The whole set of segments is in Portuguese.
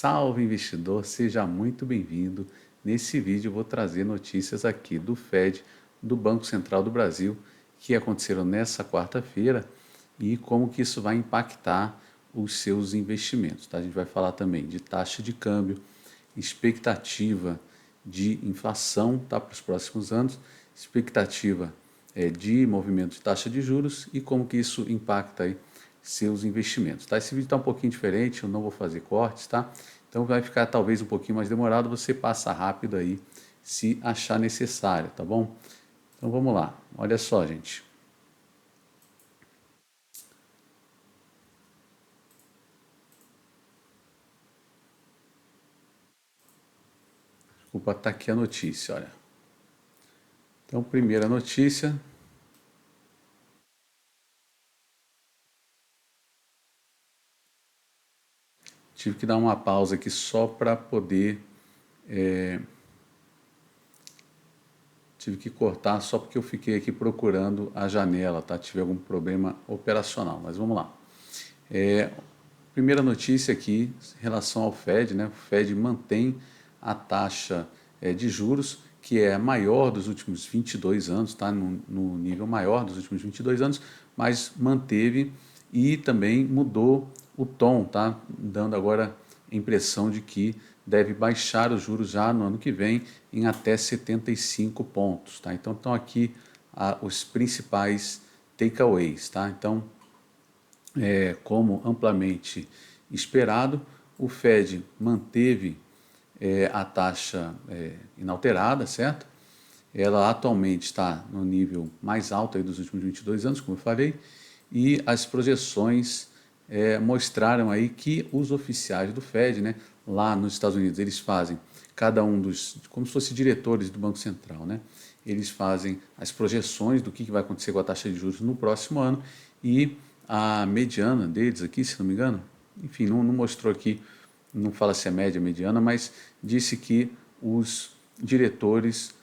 Salve investidor, seja muito bem-vindo. Nesse vídeo eu vou trazer notícias aqui do Fed, do Banco Central do Brasil, que aconteceram nessa quarta-feira e como que isso vai impactar os seus investimentos. Tá? A gente vai falar também de taxa de câmbio, expectativa de inflação, tá, para os próximos anos, expectativa de movimento de taxa de juros e como que isso impacta aí seus investimentos. Tá? Esse vídeo está um pouquinho diferente, eu não vou fazer cortes, tá? Então vai ficar talvez um pouquinho mais demorado, você passa rápido aí se achar necessário, tá bom? Então vamos lá, olha só, gente. Desculpa, tá aqui a notícia, olha. Então, primeira notícia, tive que dar uma pausa aqui só para poder. Tive que cortar só porque eu fiquei aqui procurando a janela, tá? Tive algum problema operacional, mas vamos lá. Primeira notícia aqui em relação ao Fed, né? O Fed mantém a taxa de juros, que é a maior dos últimos 22 anos, tá? No nível maior dos últimos 22 anos, mas manteve e também mudou o tom, tá? Dando agora a impressão de que deve baixar os juros já no ano que vem em até 75 pontos, tá? Então estão aqui os principais takeaways, tá? Então, como amplamente esperado, o Fed manteve a taxa inalterada, certo? Ela atualmente está no nível mais alto aí dos últimos 22 anos, como eu falei, e as projeções mostraram aí que os oficiais do Fed, né, lá nos Estados Unidos, eles fazem, cada um dos, como se fossem diretores do Banco Central, né, eles fazem as projeções do que vai acontecer com a taxa de juros no próximo ano e a mediana deles aqui, se não me engano, enfim, não mostrou aqui, não fala se é média ou mediana, mas disse que os diretores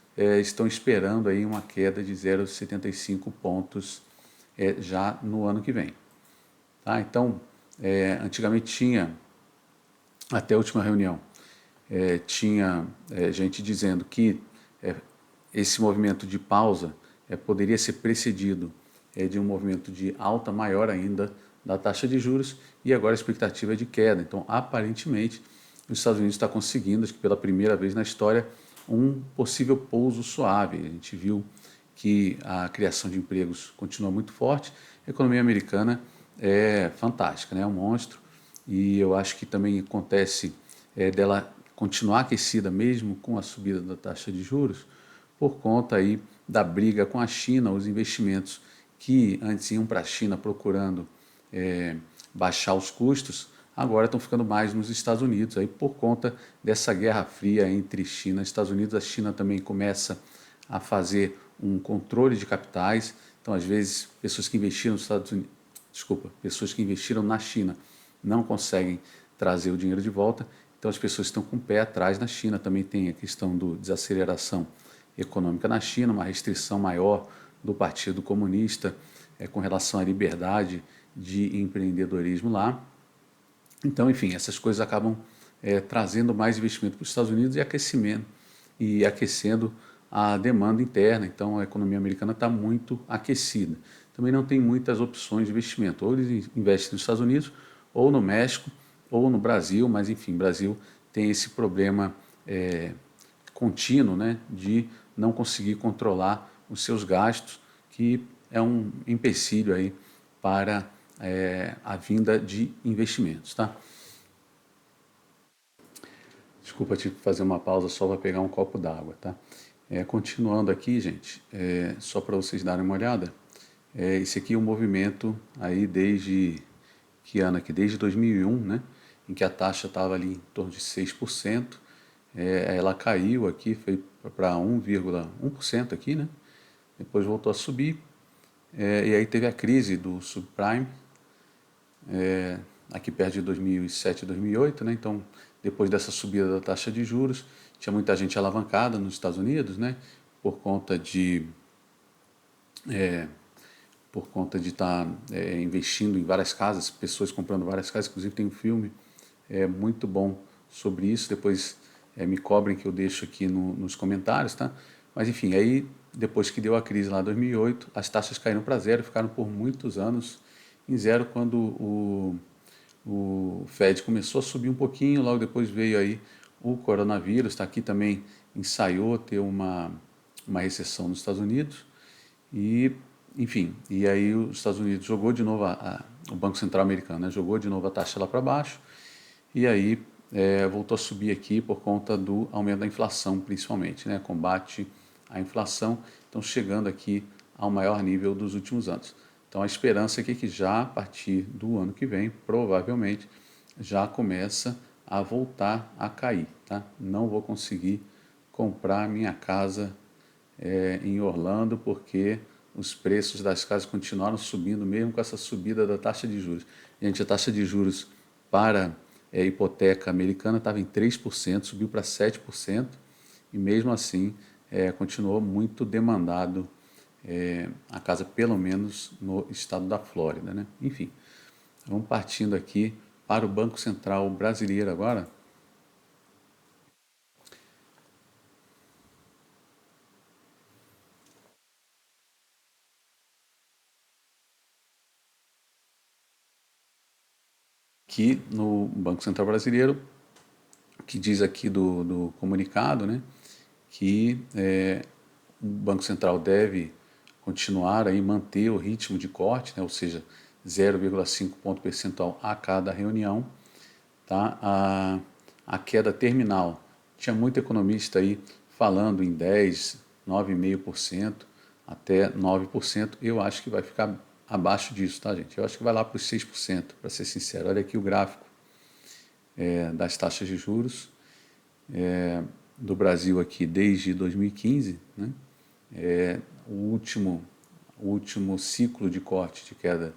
estão esperando aí uma queda de 0,75 pontos já no ano que vem. Tá? Então, antigamente tinha, até a última reunião, tinha gente dizendo que esse movimento de pausa poderia ser precedido de um movimento de alta maior ainda da taxa de juros e agora a expectativa é de queda. Então, aparentemente, os Estados Unidos está conseguindo, acho que pela primeira vez na história, um possível pouso suave. A gente viu que a criação de empregos continua muito forte, a economia americana é fantástica, né? É um monstro e eu acho que também acontece dela continuar aquecida mesmo com a subida da taxa de juros por conta aí da briga com a China, os investimentos que antes iam para a China procurando baixar os custos, agora estão ficando mais nos Estados Unidos, aí por conta dessa guerra fria entre China e Estados Unidos. A China também começa a fazer um controle de capitais, então às vezes pessoas que investiram nos Estados Unidos, pessoas que investiram na China não conseguem trazer o dinheiro de volta, então as pessoas estão com o pé atrás na China. Também tem a questão da desaceleração econômica na China, uma restrição maior do Partido Comunista com relação à liberdade de empreendedorismo lá. Então, enfim, essas coisas acabam trazendo mais investimento para os Estados Unidos e aquecimento e aquecendo a demanda interna. Então, a economia americana está muito aquecida. Também não tem muitas opções de investimento. Ou eles investem nos Estados Unidos, ou no México, ou no Brasil, mas enfim, o Brasil tem esse problema contínuo, né, de não conseguir controlar os seus gastos, que é um empecilho aí para a vinda de investimentos, tá? Desculpa, tive que fazer uma pausa só para pegar um copo d'água, tá? Continuando aqui, gente, só para vocês darem uma olhada, esse aqui é um movimento aí desde que ano aqui? Desde 2001, né? Em que a taxa estava ali em torno de 6%, ela caiu aqui, foi para 1,1% aqui, né? Depois voltou a subir, e aí teve a crise do subprime, aqui perto de 2007 e 2008, né? Então, depois dessa subida da taxa de juros, tinha muita gente alavancada nos Estados Unidos, né? Por conta de estar investindo em várias casas, pessoas comprando várias casas. Inclusive tem um filme muito bom sobre isso, depois me cobrem que eu deixo aqui nos comentários, tá? Mas enfim, aí depois que deu a crise lá em 2008, as taxas caíram para zero, ficaram por muitos anos em zero quando o Fed começou a subir um pouquinho, logo depois veio aí o coronavírus, tá? Aqui também ensaiou ter uma recessão nos Estados Unidos e, enfim, e aí os Estados Unidos jogou de novo, o Banco Central americano, né, jogou de novo a taxa lá para baixo e aí voltou a subir aqui por conta do aumento da inflação, principalmente, né, combate à inflação, então chegando aqui ao maior nível dos últimos anos. Então a esperança aqui é que já a partir do ano que vem, provavelmente, já começa a voltar a cair, tá? Não vou conseguir comprar minha casa em Orlando porque os preços das casas continuaram subindo mesmo com essa subida da taxa de juros. Gente, a taxa de juros para hipoteca americana estava em 3%, subiu para 7% e mesmo assim continuou muito demandado a casa, pelo menos no estado da Flórida, né? Enfim, vamos partindo aqui para o Banco Central brasileiro agora. Que no Banco Central brasileiro, que diz aqui do comunicado, né, que o Banco Central deve continuar aí manter o ritmo de corte, né, ou seja, 0,5 ponto percentual a cada reunião, tá? A queda terminal, tinha muito economista aí falando em 10, 9,5% até 9%, eu acho que vai ficar abaixo disso, tá, gente? Eu acho que vai lá para os 6%, para ser sincero. Olha aqui o gráfico das taxas de juros do Brasil aqui desde 2015, né? O último ciclo de corte de queda,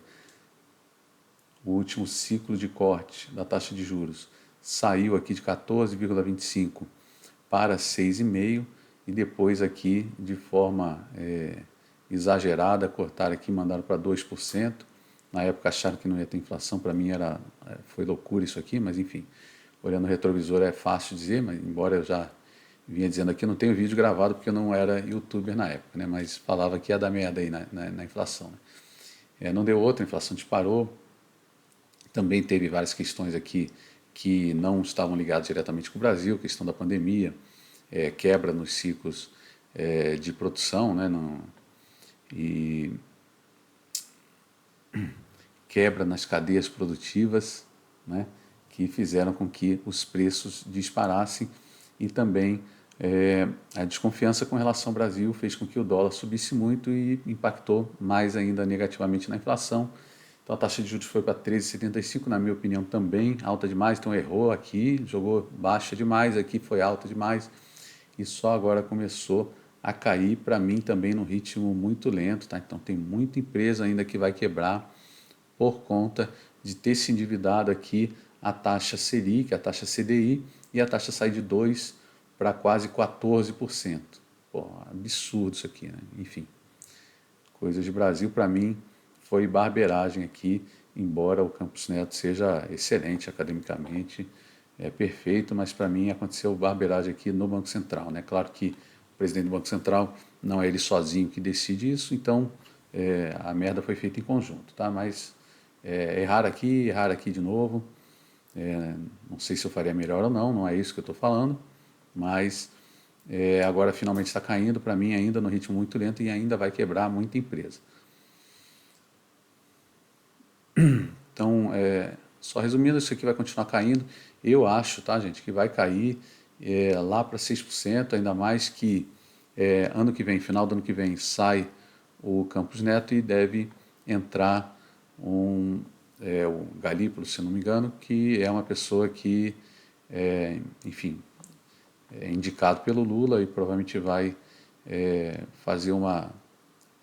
o último ciclo de corte da taxa de juros saiu aqui de 14,25 para 6,5 e depois aqui de forma exagerada cortaram aqui, mandaram para 2%. Na época acharam que não ia ter inflação, para mim foi loucura isso aqui, mas enfim, olhando o retrovisor é fácil dizer, mas embora eu já vinha dizendo aqui, eu não tenho vídeo gravado porque eu não era youtuber na época, né? Mas falava que ia dar merda aí na inflação. Né? Não deu outra, a inflação disparou. Também teve várias questões aqui que não estavam ligadas diretamente com o Brasil, questão da pandemia, quebra nos ciclos de produção, né? E quebra nas cadeias produtivas, né? Que fizeram com que os preços disparassem e também a desconfiança com relação ao Brasil fez com que o dólar subisse muito e impactou mais ainda negativamente na inflação. Então a taxa de juros foi para 13,75, na minha opinião também alta demais, então errou aqui, jogou baixa demais, aqui foi alta demais e só agora começou a cair para mim também num ritmo muito lento, tá? Então tem muita empresa ainda que vai quebrar por conta de ter se endividado aqui a taxa Selic, a taxa CDI e a taxa sai de 2 para quase 14%. Pô, absurdo isso aqui, né? Enfim, coisas de Brasil para mim foi barbeiragem aqui, embora o Campus Neto seja excelente academicamente, é perfeito, mas para mim aconteceu barbeiragem aqui no Banco Central, né? Claro que o presidente do Banco Central não é ele sozinho que decide isso, então a merda foi feita em conjunto, tá? Mas errar aqui de novo, não sei se eu faria melhor ou não, não é isso que eu estou falando, mas agora finalmente está caindo, para mim ainda no ritmo muito lento e ainda vai quebrar muita empresa. Então, só resumindo, isso aqui vai continuar caindo. Eu acho, tá, gente, que vai cair lá para 6%, ainda mais que ano que vem, final do ano que vem, sai o Campos Neto e deve entrar o Galípolo, se não me engano, que é uma pessoa que, enfim, é indicado pelo Lula e provavelmente vai fazer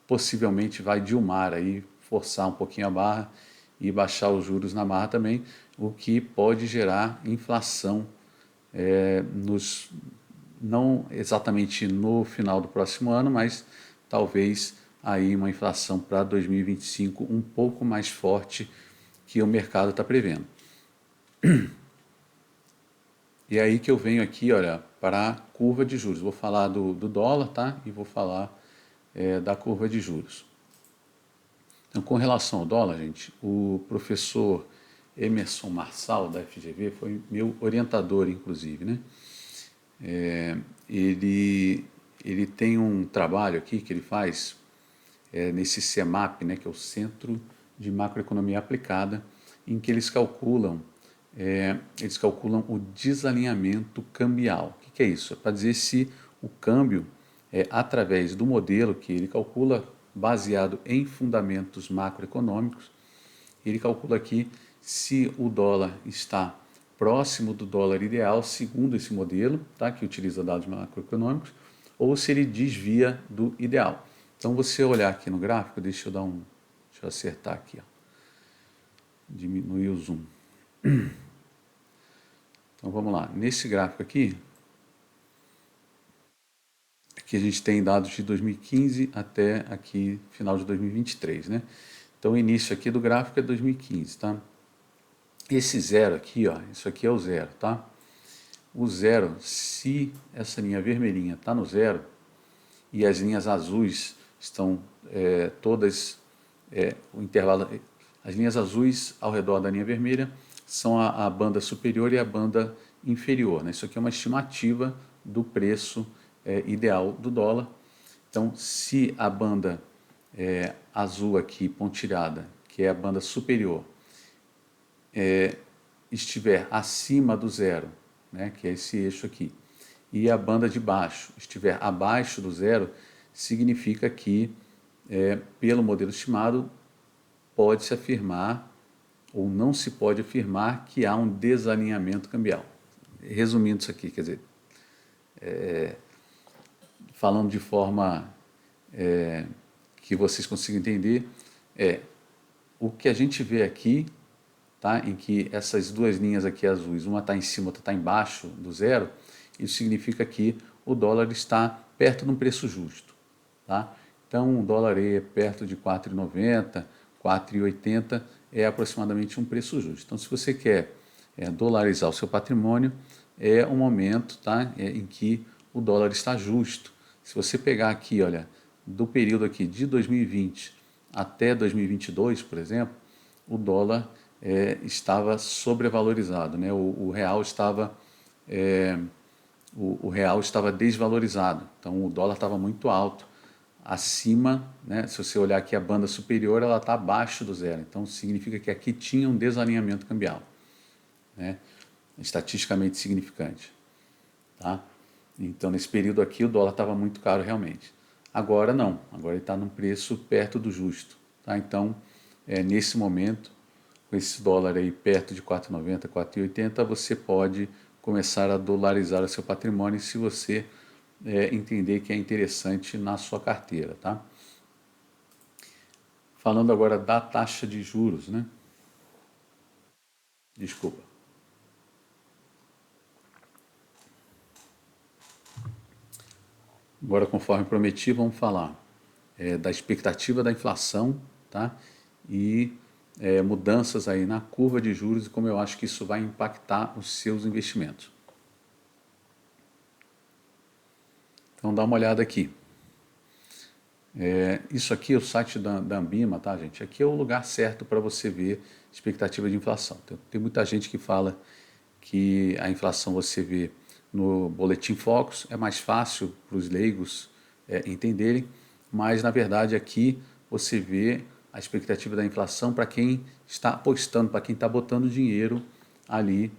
possivelmente vai dilmar aí, forçar um pouquinho a barra e baixar os juros na barra também, o que pode gerar inflação não exatamente no final do próximo ano, mas talvez aí uma inflação para 2025 um pouco mais forte que o mercado está prevendo. E é aí que eu venho aqui, olha, para a curva de juros. Vou falar do dólar, tá? E vou falar da curva de juros. Então, com relação ao dólar, gente, o professor Emerson Marçal, da FGV, foi meu orientador, inclusive, né? Ele, ele tem um trabalho aqui que ele faz nesse CEMAP, né, que é o Centro de Macroeconomia Aplicada, em que eles calculam o desalinhamento cambial. O que é isso? É para dizer se o câmbio, através do modelo que ele calcula, baseado em fundamentos macroeconômicos, ele calcula aqui se o dólar está próximo do dólar ideal, segundo esse modelo, tá, que utiliza dados macroeconômicos, ou se ele desvia do ideal. Então, você olhar aqui no gráfico, deixa eu acertar aqui, ó, diminuir o zoom. Então, vamos lá. Nesse gráfico aqui a gente tem dados de 2015 até aqui, final de 2023, né? Então, o início aqui do gráfico é 2015, tá? Esse zero aqui, ó, isso aqui é o zero, tá? O zero, se essa linha vermelhinha está no zero e as linhas azuis estão todas, o intervalo, as linhas azuis ao redor da linha vermelha são a banda superior e a banda inferior, né? Isso aqui é uma estimativa do preço ideal do dólar. Então, se a banda azul aqui, pontilhada, que é a banda superior, estiver acima do zero, né, que é esse eixo aqui, e a banda de baixo estiver abaixo do zero, significa que, pelo modelo estimado, pode-se afirmar ou não se pode afirmar que há um desalinhamento cambial. Resumindo isso aqui, quer dizer, falando de forma que vocês consigam entender, o que a gente vê aqui, tá, em que essas duas linhas aqui azuis, uma está em cima, outra está embaixo do zero, isso significa que o dólar está perto de um preço justo. Tá? Então, o dólar é perto de 4,90, 4,80 é aproximadamente um preço justo. Então, se você quer dolarizar o seu patrimônio, é um momento, tá, em que o dólar está justo. Se você pegar aqui, olha, do período aqui de 2020 até 2022, por exemplo, o dólar estava sobrevalorizado, né? O real estava o real estava desvalorizado, então o dólar estava muito alto, acima, né? Se você olhar aqui a banda superior, ela está abaixo do zero, então significa que aqui tinha um desalinhamento cambial, né? Estatisticamente significante, tá? Então nesse período aqui o dólar estava muito caro realmente. Agora não, agora ele está num preço perto do justo, tá? Então nesse momento, com esse dólar aí perto de 4,90, 4,80, você pode começar a dolarizar o seu patrimônio se você entender que é interessante na sua carteira, tá? Falando agora da taxa de juros, né? Desculpa. Agora, conforme prometi, vamos falar da expectativa da inflação, tá? E mudanças aí na curva de juros e como eu acho que isso vai impactar os seus investimentos. Então, dá uma olhada aqui. Isso aqui é o site da Ambima, tá, gente? Aqui é o lugar certo para você ver expectativa de inflação. Tem muita gente que fala que a inflação você vê no Boletim Focus, é mais fácil para os leigos entenderem, mas na verdade aqui você vê a expectativa da inflação para quem está apostando, para quem está botando dinheiro ali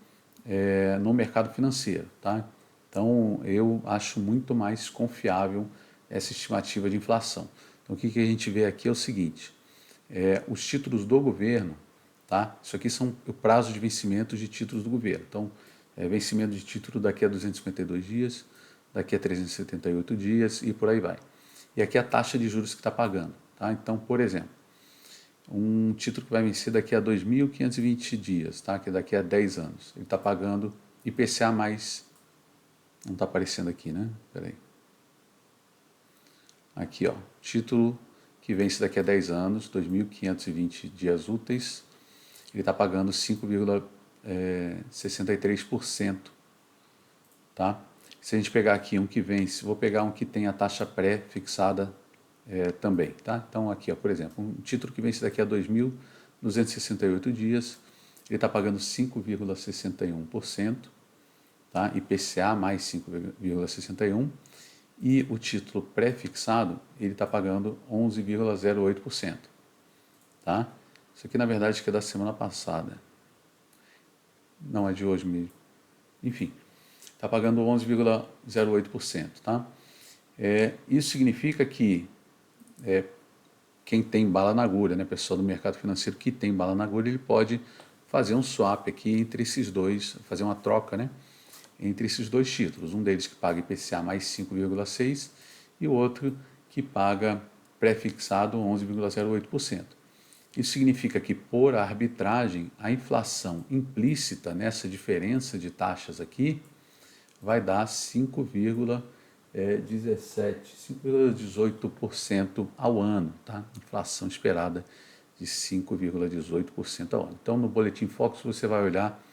no mercado financeiro, tá? Então eu acho muito mais confiável essa estimativa de inflação. Então o que a gente vê aqui é o seguinte, os títulos do governo, tá? Isso aqui são o prazo de vencimento de títulos do governo. Então, vencimento de título daqui a 252 dias, daqui a 378 dias e por aí vai. E aqui a taxa de juros que está pagando. Tá? Então, por exemplo, um título que vai vencer daqui a 2.520 dias, tá? Que é daqui a 10 anos. Ele está pagando IPCA mais... Não está aparecendo aqui, né? Peraí. Aqui, ó. Título que vence daqui a 10 anos, 2.520 dias úteis, ele está pagando 5,63%, tá? Se a gente pegar aqui um que vence, vou pegar um que tem a taxa pré-fixada também, tá? Então aqui, ó, por exemplo, um título que vence daqui a 2.268 dias, ele está pagando 5,61%, tá? IPCA mais 5,61%, e o título pré-fixado, ele está pagando 11,08%, tá? Isso aqui, na verdade, que é da semana passada. Não, é de hoje mesmo. Enfim, está pagando 11,08%, tá? Isso significa que quem tem bala na agulha, né, pessoal do mercado financeiro que tem bala na agulha, ele pode fazer um swap aqui entre esses dois, fazer uma troca, né, entre esses dois títulos. Um deles que paga IPCA mais 5,6% e o outro que paga pré-fixado 11,08%. Isso significa que, por arbitragem, a inflação implícita nessa diferença de taxas aqui vai dar 5,18% ao ano, tá? Inflação esperada de 5,18% ao ano. Então, no Boletim Focus, você vai olhar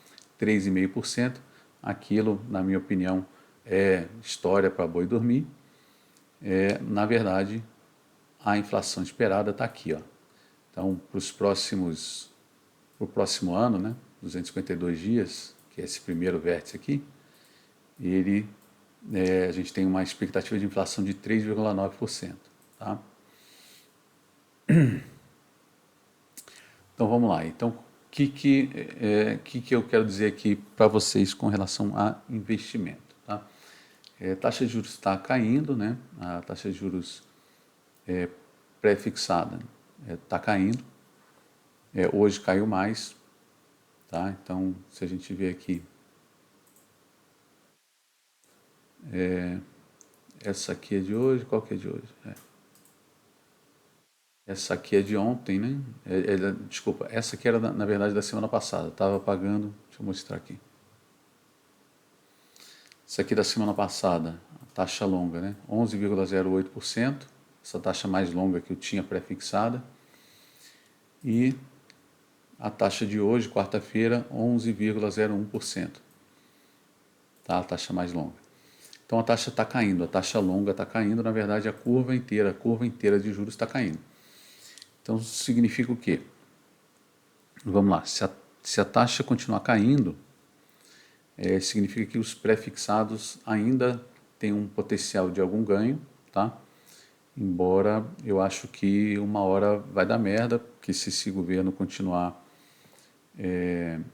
3,5%. Aquilo, na minha opinião, é história para boi dormir. Na verdade, a inflação esperada está aqui, ó. Então, para o próximo ano, né, 252 dias, que é esse primeiro vértice aqui, a gente tem uma expectativa de inflação de 3,9%. Tá? Então, vamos lá. Então, o que eu quero dizer aqui para vocês com relação a investimento? Tá? Taxa de juros está caindo, né? A taxa de juros pré-fixada está caindo. Hoje caiu mais, tá? Então, se a gente vê aqui, essa aqui é de hoje, qual que é de hoje? Essa aqui é de ontem, né? Desculpa, essa aqui era, na verdade, da semana passada. Estava pagando, deixa eu mostrar aqui. Essa aqui da semana passada, a taxa longa, né? 11,08%, essa taxa mais longa que eu tinha pré-fixada. E a taxa de hoje, quarta-feira, 11,01%. Tá? A taxa mais longa. Então a taxa está caindo, a taxa longa está caindo, na verdade a curva inteira de juros está caindo. Então isso significa o quê? Vamos lá, se a taxa continuar caindo, significa que os pré-fixados ainda têm um potencial de algum ganho, tá? Embora eu acho que uma hora vai dar merda, porque se esse governo continuar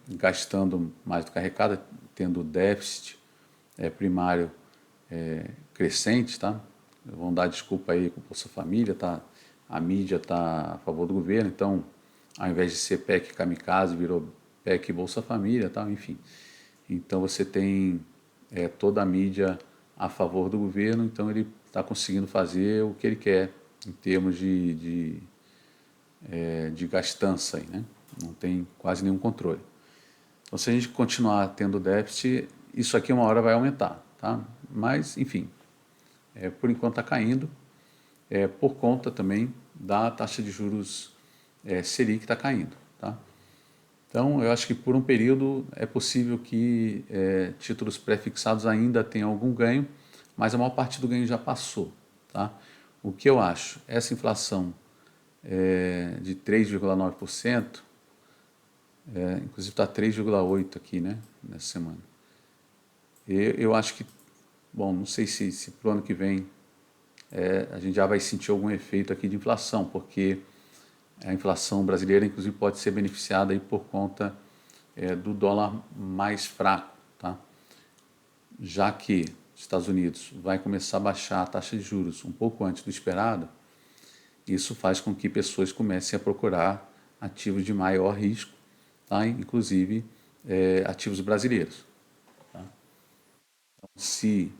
gastando mais do que arrecada, tendo déficit primário crescente, tá? Vão dar desculpa aí com o Bolsa Família, tá? A mídia está a favor do governo, então, ao invés de ser PEC Kamikaze, virou PEC Bolsa Família, tá? Enfim. Então você tem toda a mídia a favor do governo, então ele está conseguindo fazer o que ele quer em termos de gastança, aí, né? Não tem quase nenhum controle. Então, se a gente continuar tendo déficit, isso aqui uma hora vai aumentar, tá? Mas, enfim, por enquanto está caindo, por conta também da taxa de juros Selic que está caindo, tá? Então, eu acho que por um período é possível que títulos pré-fixados ainda tenham algum ganho, mas a maior parte do ganho já passou, tá? O que eu acho? Essa inflação de 3,9%, inclusive está 3,8% aqui, né, nessa semana. Eu acho que, bom, não sei se para o ano que vem a gente já vai sentir algum efeito aqui de inflação, porque a inflação brasileira, inclusive, pode ser beneficiada aí por conta do dólar mais fraco, tá? Já que os Estados Unidos vai começar a baixar a taxa de juros um pouco antes do esperado, isso faz com que pessoas comecem a procurar ativos de maior risco, tá? Inclusive ativos brasileiros. Tá? Então, se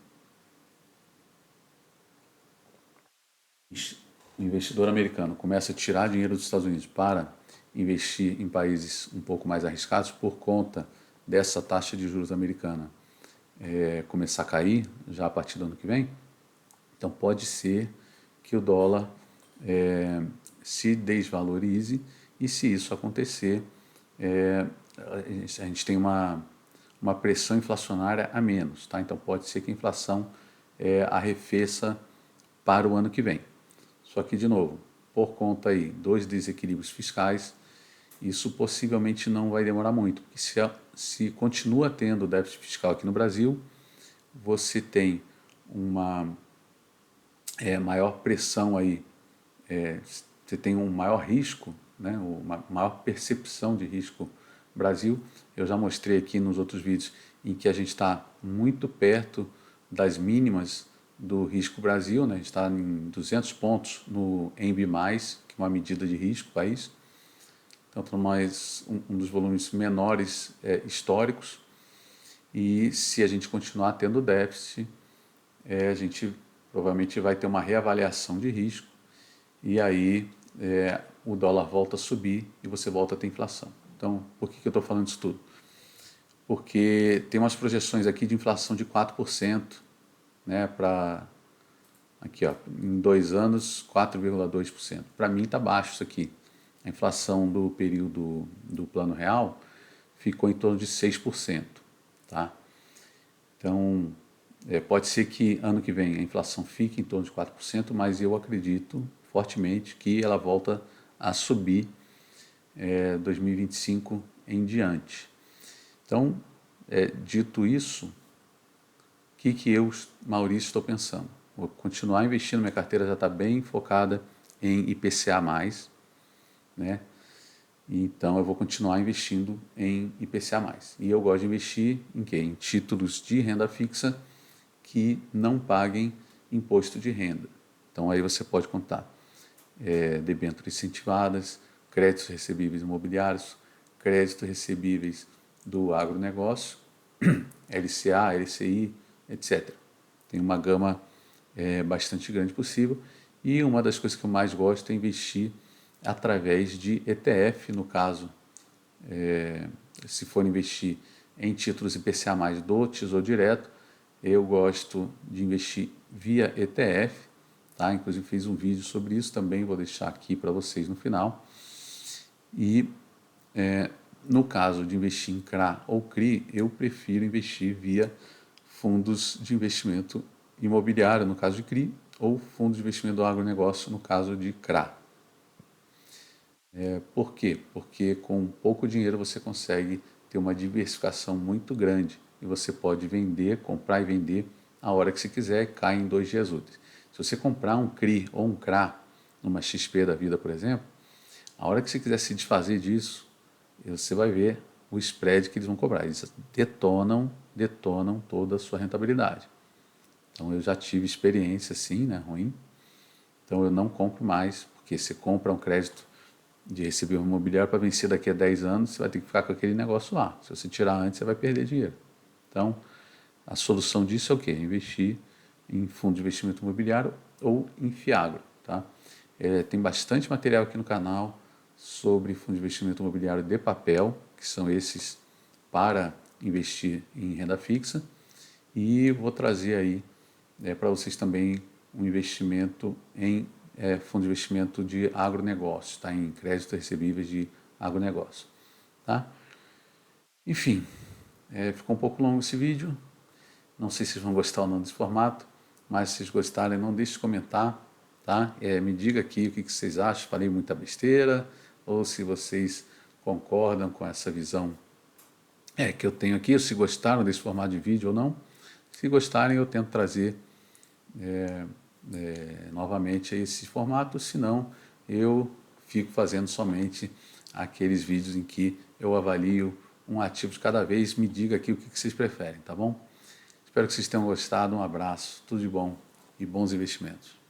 o investidor americano começa a tirar dinheiro dos Estados Unidos para investir em países um pouco mais arriscados por conta dessa taxa de juros americana começar a cair já a partir do ano que vem, então pode ser que o dólar se desvalorize, e se isso acontecer, a gente tem uma uma pressão inflacionária a menos, tá? Então pode ser que a inflação arrefeça para o ano que vem. Só que, de novo, por conta aí dos desequilíbrios fiscais, isso possivelmente não vai demorar muito, porque se continua tendo déficit fiscal aqui no Brasil, você tem uma maior pressão aí, você tem um maior risco, né, uma maior percepção de risco Brasil. Eu já mostrei aqui nos outros vídeos em que a gente está muito perto das mínimas do risco Brasil, né? A gente está em 200 pontos no ENB+, que é uma medida de risco país. Então, mais um dos volumes menores históricos. E se a gente continuar tendo déficit, a gente provavelmente vai ter uma reavaliação de risco e aí o dólar volta a subir e você volta a ter inflação. Então, por que eu estou falando isso tudo? Porque tem umas projeções aqui de inflação de 4%, né, para aqui, ó, em 2 anos, 4,2%. Para mim está baixo isso aqui. A inflação do período do Plano Real ficou em torno de 6%, tá? Então, pode ser que ano que vem a inflação fique em torno de 4%, mas eu acredito fortemente que ela volta a subir 2025 em diante. Então, dito isso, o que eu, Maurício, estou pensando? Vou continuar investindo, minha carteira já está bem focada em IPCA+, né? Então eu vou continuar investindo em IPCA+. E eu gosto de investir em quê? Em títulos de renda fixa que não paguem imposto de renda. Então aí você pode contar debêntures incentivadas, créditos recebíveis imobiliários, créditos recebíveis do agronegócio, LCA, LCI, etc. Tem uma gama bastante grande possível e uma das coisas que eu mais gosto é investir através de ETF, no caso, se for investir em títulos IPCA+, do Tesouro Direto, eu gosto de investir via ETF, tá? Inclusive fiz um vídeo sobre isso também, vou deixar aqui para vocês no final. E no caso de investir em CRA ou CRI, eu prefiro investir via fundos de investimento imobiliário, no caso de CRI, ou fundos de investimento do agronegócio, no caso de CRA. Por quê? Porque com pouco dinheiro você consegue ter uma diversificação muito grande e você pode vender, comprar e vender a hora que você quiser e cai em 2 dias úteis. Se você comprar um CRI ou um CRA numa XP da vida, por exemplo, a hora que você quiser se desfazer disso, você vai ver o spread que eles vão cobrar. Eles detonam toda a sua rentabilidade. Então eu já tive experiência assim, né, ruim. Então eu não compro mais, porque você compra um crédito de receber um imobiliário para vencer daqui a 10 anos, você vai ter que ficar com aquele negócio lá. Se você tirar antes, você vai perder dinheiro. Então, a solução disso é o quê? Investir em fundo de investimento imobiliário ou em Fiagro. Tá? Tem bastante material aqui no canal sobre fundo de investimento imobiliário de papel, que são esses para investir em renda fixa. E vou trazer aí para vocês também um investimento em fundo de investimento de agronegócio, tá? Em créditos recebíveis de agronegócio. Tá? Enfim, ficou um pouco longo esse vídeo. Não sei se vocês vão gostar ou não desse formato, mas se vocês gostarem, não deixe de comentar. Tá? Me diga aqui o que vocês acham, falei muita besteira, ou se vocês concordam com essa visão que eu tenho aqui, ou se gostaram desse formato de vídeo ou não. Se gostarem, eu tento trazer novamente esse formato, senão eu fico fazendo somente aqueles vídeos em que eu avalio um ativo de cada vez. Me diga aqui o que vocês preferem, tá bom? Espero que vocês tenham gostado, um abraço, tudo de bom e bons investimentos.